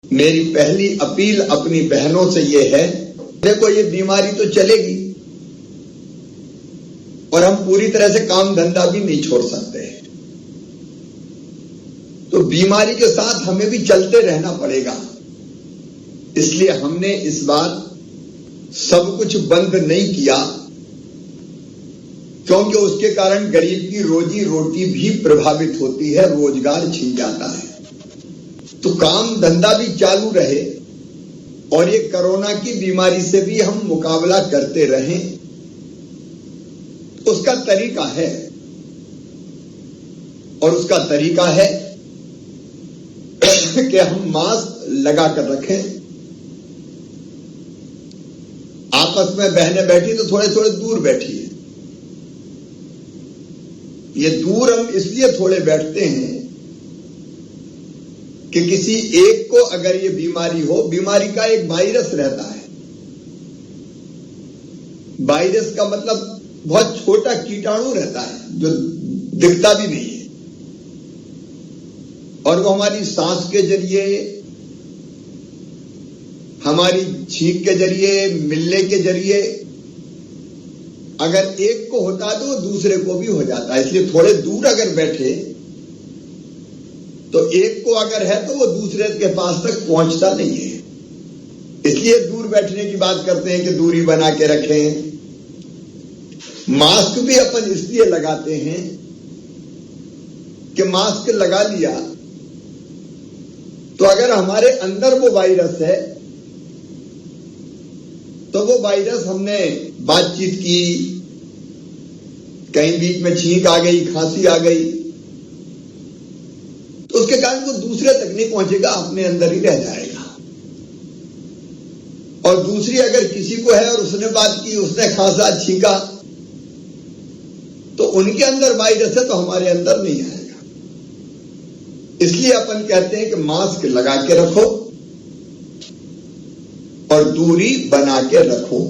मेरी पहली अपील अपनी बहनों से ये है, देखो ये बीमारी तो चलेगी और हम पूरी तरह से काम धंधा भी नहीं छोड़ सकते, तो बीमारी के साथ हमें भी चलते रहना पड़ेगा। इसलिए हमने इस बार सब कुछ बंद नहीं किया, क्योंकि उसके कारण गरीब की रोजी रोटी भी प्रभावित होती है, रोजगार छिन जाता है। तो काम धंधा भी चालू रहे और ये कोरोना की बीमारी से भी हम मुकाबला करते रहें, उसका तरीका है। और उसका तरीका है कि हम मास्क लगा कर रखें, आपस में बहनें बैठी तो थोड़े थोड़े दूर बैठिए। ये दूर हम इसलिए थोड़े बैठते हैं कि किसी एक को अगर ये बीमारी हो, बीमारी का एक वायरस रहता है, वायरस का मतलब बहुत छोटा कीटाणु रहता है जो दिखता भी नहीं है, और वो हमारी सांस के जरिए, हमारी छींक के जरिए, मिलने के जरिए अगर एक को होता है तो वो दूसरे को भी हो जाता है। इसलिए थोड़े दूर अगर बैठे तो एक को अगर है तो वो दूसरे के पास तक पहुंचता नहीं है। इसलिए दूर बैठने की बात करते हैं कि दूरी बना के रखें। मास्क भी अपन इसलिए लगाते हैं कि मास्क लगा लिया तो अगर हमारे अंदर वो वायरस है तो वो वायरस, हमने बातचीत की, कहीं बीच में छींक आ गई, खांसी आ गई, तो उसके कारण वो दूसरे तक नहीं पहुंचेगा, अपने अंदर ही रह जाएगा। और दूसरी अगर किसी को है और उसने बात की, उसने खांसा, छींका, तो उनके अंदर वायरस है तो हमारे अंदर नहीं आएगा। इसलिए अपन कहते हैं कि मास्क लगा के रखो और दूरी बना के रखो।